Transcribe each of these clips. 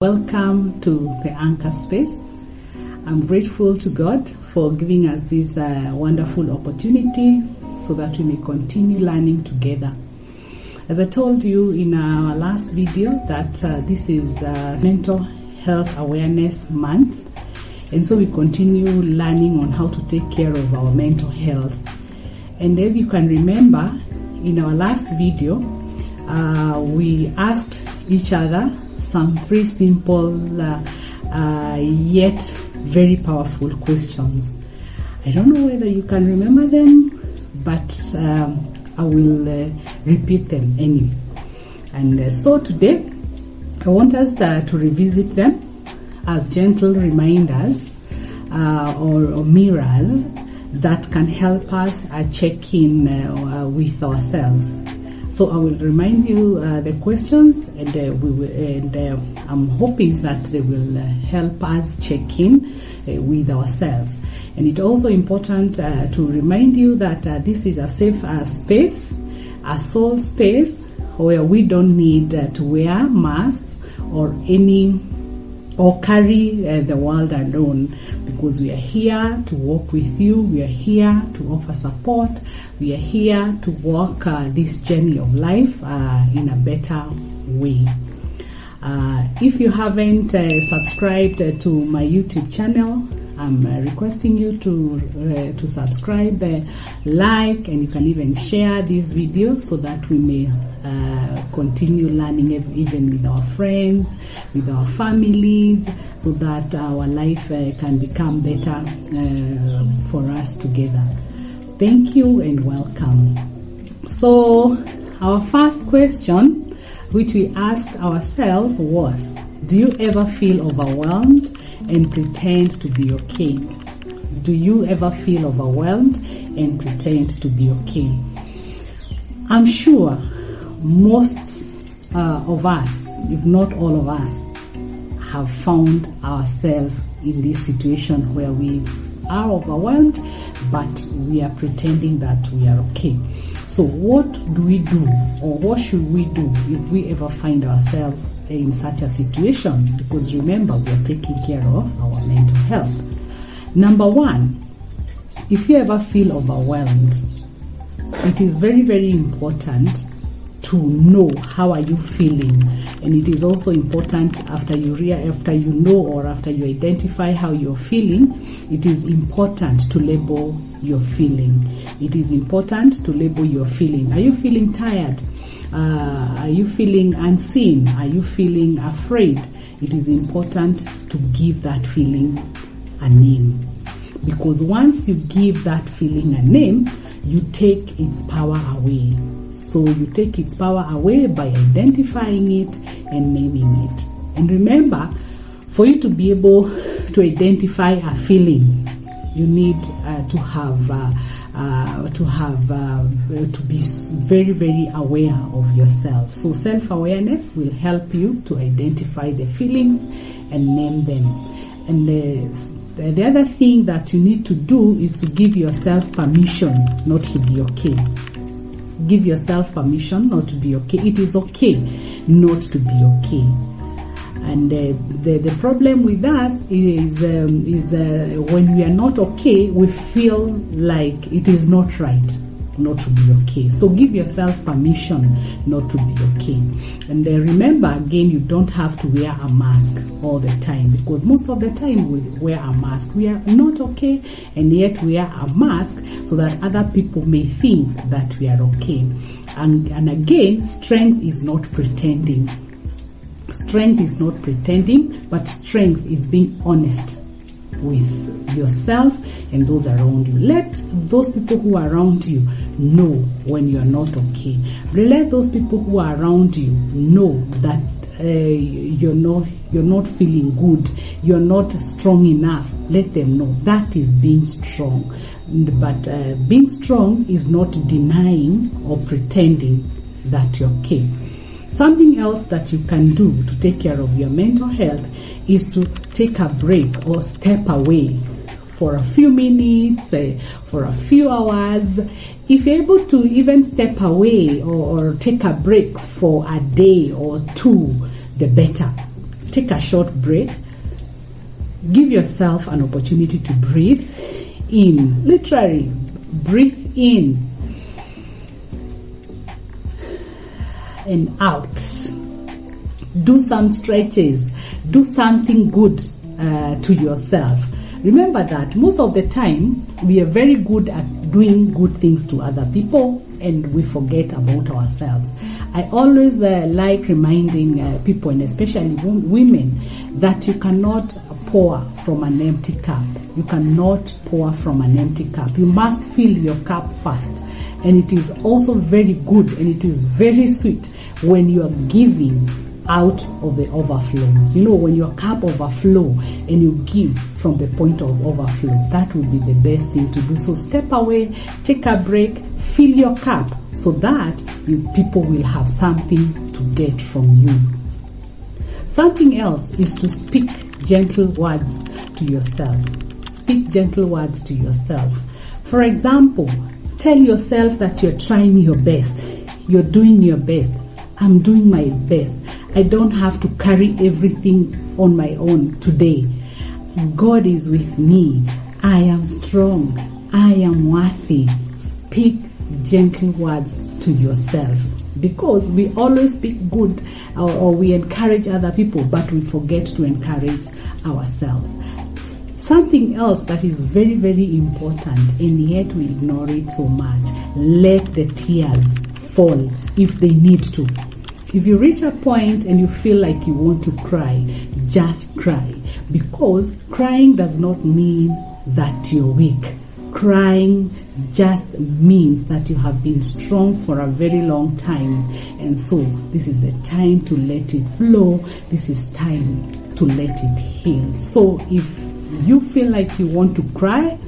Welcome to the Anchor Space. I'm grateful to God for giving us this wonderful opportunity so that we may continue learning together. As I told you in our last video that this is Mental Health Awareness Month, and so we continue learning on how to take care of our mental health. And if you can remember, in our last video, we asked each other some three simple yet very powerful questions. I don't know whether you can remember them, but I will repeat them anyway. And so today I want us to revisit them as gentle reminders or mirrors that can help us check in with ourselves. So I will remind you the questions, and I'm hoping that they will help us check in with ourselves. And it's also important to remind you that this is a safe space, a soul space, where we don't need to wear masks or carry the world alone, because we are here to walk with you. We are here to offer support. We are here to walk this journey of life in a better way. If you haven't subscribed to my YouTube channel, I'm requesting you to subscribe, like, and you can even share this video so that we may continue learning even with our friends, with our families, so that our life can become better for us together. Thank you and welcome. So our first question, which we asked ourselves, was: do you ever feel overwhelmed and pretend to be okay? Do you ever feel overwhelmed and pretend to be okay? I'm sure most of us, if not all of us, have found ourselves in this situation where we are overwhelmed, but we are pretending that we are okay. So what do we do, or what should we do if we ever find ourselves in such a situation? Because remember, we are taking care of our mental health. Number one, if you ever feel overwhelmed, it is very, very important to know how are you feeling. And it is also important after you know or after you identify how you're feeling, it is important to label your feeling. It is important to label your feeling. Are you feeling tired? Are you feeling unseen? Are you feeling afraid? It is important to give that feeling a name, because once you give that feeling a name, you take its power away. So you take its power away by identifying it and naming it. And remember, for you to be able to identify a feeling, you need to be very, very aware of yourself. So self-awareness will help you to identify the feelings and name them. And the other thing that you need to do is to give yourself permission not to be okay. Give yourself permission not to be okay. It is okay not to be okay. And the problem with us is when we are not okay, we feel like it is not right not to be okay. So give yourself permission not to be okay. And remember, again, you don't have to wear a mask all the time, because most of the time we wear a mask. We are not okay, and yet we wear a mask so that other people may think that we are okay. And again, strength is not pretending. Strength is not pretending, but strength is being honest with yourself and those around you. Let those people who are around you know when you are not okay. Let those people who are around you know that you're not feeling good, you're not strong enough. Let them know. That is being strong. But being strong is not denying or pretending that you're okay. Something else that you can do to take care of your mental health is to take a break or step away for a few minutes, for a few hours. If you're able to even step away or take a break for a day or two, the better. take a short break. Give yourself an opportunity to breathe in. Literally, breathe in and out. Do some stretches. Do something good to yourself. Remember that most of the time we are very good at doing good things to other people and we forget about ourselves. I always like reminding people, and especially women, that you cannot pour from an empty cup. You cannot pour from an empty cup. You must fill your cup first. And it is also very good and it is very sweet when you are giving out of the overflows. You know, when your cup overflow and you give from the point of overflow, that would be the best thing to do. So step away, take a break, fill your cup so that people will have something to get from you. Something else is to speak gentle words to yourself. Speak gentle words to yourself. For example, tell yourself that you're trying your best. You're doing your best. I'm doing my best. I don't have to carry everything on my own today. God is with me. I am strong. I am worthy. Speak gentle words to yourself. Because we always speak good or we encourage other people, but we forget to encourage ourselves. Something else that is very, very important, and yet we ignore it so much. Let the tears fall if they need to. If you reach a point and you feel like you want to cry, just cry. Because crying does not mean that you're weak. Crying just means that you have been strong for a very long time. And so this is the time to let it flow. This is time to let it heal. So if you feel like you want to cry,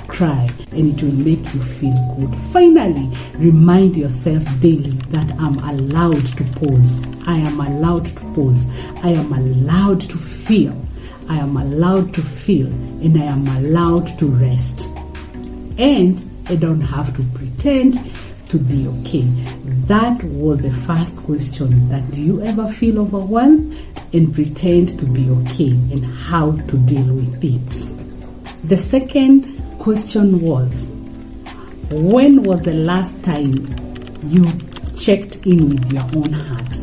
cry, and it will make you feel good. Finally, remind yourself daily that I'm allowed to pause. I am allowed to pause. I am allowed to feel. I am allowed to feel, and I am allowed to rest. And I don't have to pretend to be okay. That was the first question. That do you ever feel overwhelmed and pretend to be okay, and how to deal with it? The second question was, when was the last time you checked in with your own heart?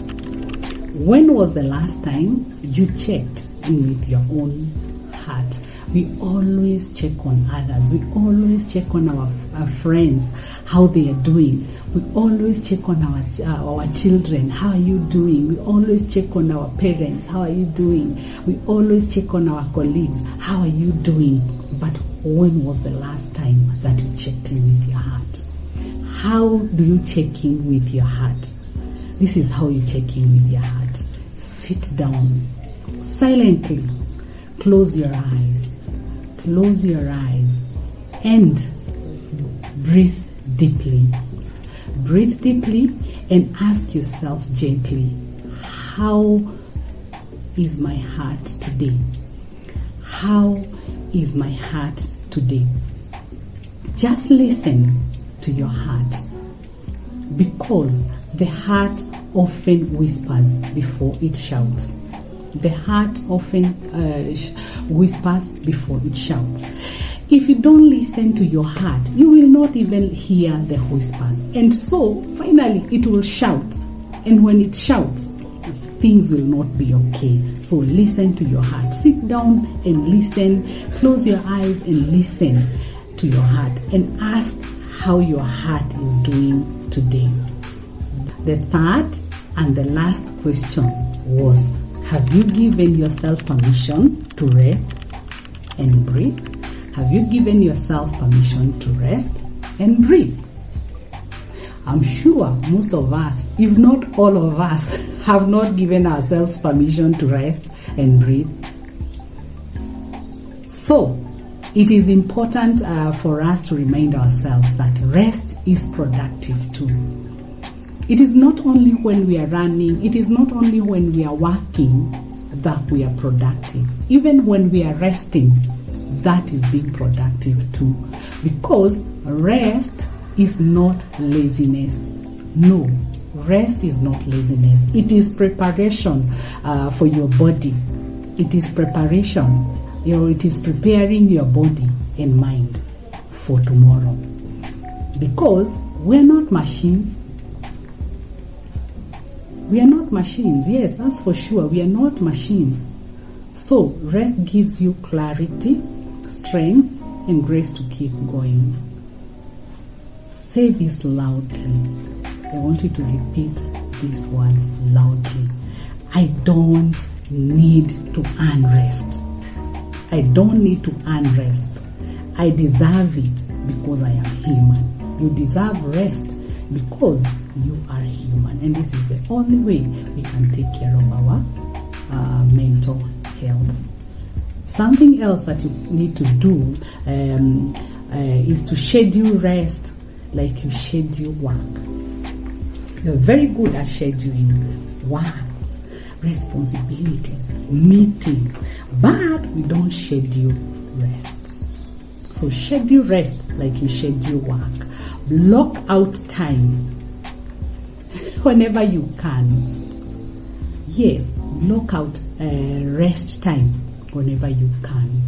When was the last time you checked in with your own heart? We always check on others. We always check on our friends, how they are doing. We always check on our children. How are you doing? We always check on our parents. How are you doing? We always check on our colleagues. How are you doing? But when was the last time that you checked in with your heart? How do you check in with your heart? This is how you check in with your heart. Sit down silently. Close your eyes. Close your eyes and breathe deeply. Breathe deeply and ask yourself gently, how is my heart today? How is my heart today? Just listen to your heart, because the heart often whispers before it shouts. The heart often whispers before it shouts. If you don't listen to your heart, you will not even hear the whispers. And so, finally, it will shout. And when it shouts, things will not be okay. So listen to your heart. Sit down and listen. Close your eyes and listen to your heart. And ask how your heart is doing today. The third and the last question was, have you given yourself permission to rest and breathe? Have you given yourself permission to rest and breathe? I'm sure most of us, if not all of us, have not given ourselves permission to rest and breathe. So, it is important for us to remind ourselves that rest is productive too. It is not only when we are running, it is not only when we are working that we are productive. Even when we are resting, that is being productive too. Because rest is not laziness. No, rest is not laziness. It is preparation for your body It is preparation. It is preparing your body and mind for tomorrow. Because we're not machines. We are not machines. Yes, that's for sure. We are not machines. So rest gives you clarity, strength, and grace to keep going. Say this loudly. I want you to repeat these words loudly. I don't need to earn rest. I don't need to earn rest. I deserve it because I am human. You deserve rest because you are human. And this is the only way we can take care of our mental health. Something else that you need to do is to schedule rest like you schedule work. You're very good at scheduling work, responsibilities, meetings, but we don't schedule rest. So schedule rest like you schedule work. Block out time whenever you can. Yes, block out rest time whenever you can.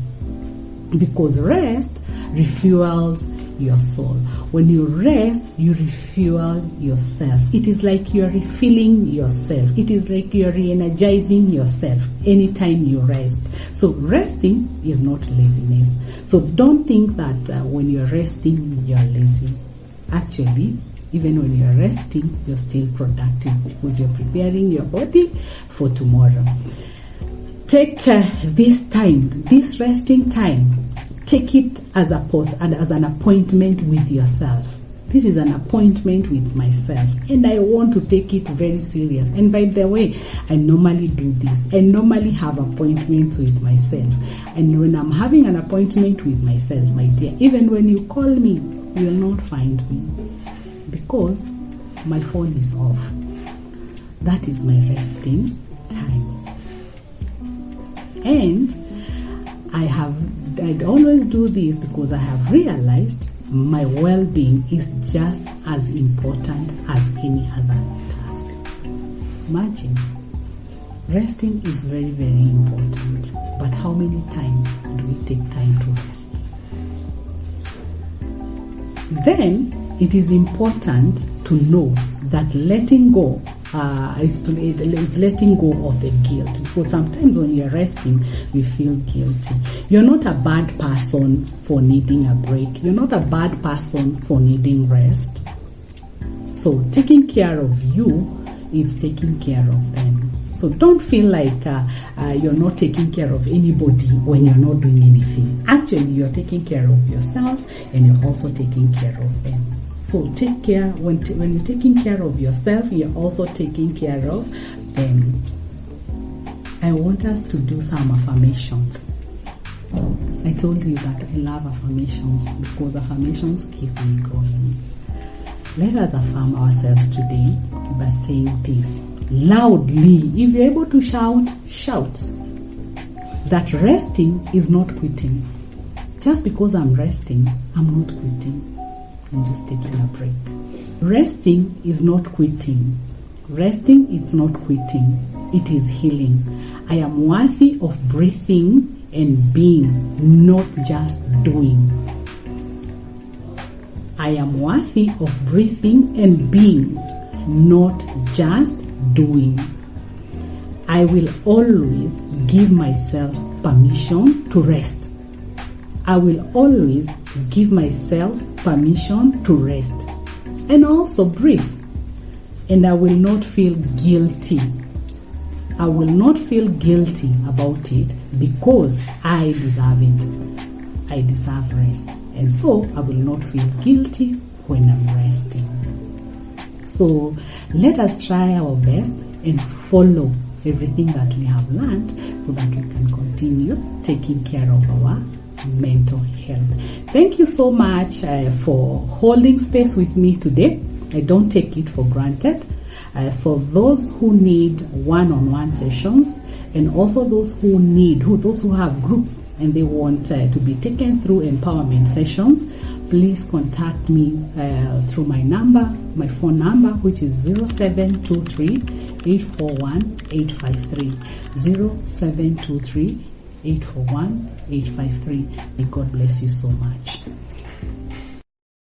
Because rest refuels your soul. When you rest, you refuel yourself. It is like you're refilling yourself. It is like you're re-energizing yourself anytime you rest. So resting is not laziness. So don't think that when you're resting, you're lazy. Actually, even when you're resting, you're still productive because you're preparing your body for tomorrow. Take this time, this resting time, take it as an appointment with yourself. This is an appointment with myself, and I want to take it very serious. And by the way, I normally do this. I normally have appointments with myself. And when I'm having an appointment with myself, my dear, even when you call me, you will not find me because my phone is off. That is my resting time. And I'd always do this because I have realized my well-being is just as important as any other task. Imagine, resting is very, very important. But how many times do we take time to rest? Then it is important to know that letting go is letting go of the guilt, because sometimes when you're resting you feel guilty. You're not a bad person for needing a break. You're not a bad person for needing rest. So taking care of you is taking care of them. So don't feel like you're not taking care of anybody when you're not doing anything. Actually, you're taking care of yourself and you're also taking care of them. So take care, when you're taking care of yourself, you're also taking care of them. I want us to do some affirmations. I told you that I love affirmations because affirmations keep me going. Let us affirm ourselves today by saying this loudly. If you're able to shout, shout. That resting is not quitting. Just because I'm resting, I'm not quitting. I'm just taking a break. Resting is not quitting. Resting is not quitting. It is healing. I am worthy of breathing and being, not just doing. I am worthy of breathing and being, not just doing. I will always give myself permission to rest. I will always give myself permission to rest and also breathe. And I will not feel guilty. I will not feel guilty about it because I deserve it. I deserve rest. And so I will not feel guilty when I'm resting. So let us try our best and follow everything that we have learned so that we can continue taking care of our mental health. Thank you so much for holding space with me today. I don't take it for granted. For those who need one-on-one sessions, and also those who have groups and they want to be taken through empowerment sessions, please contact me through my phone number, which is 0723-841-853. 0723-841-853. May God bless you so much.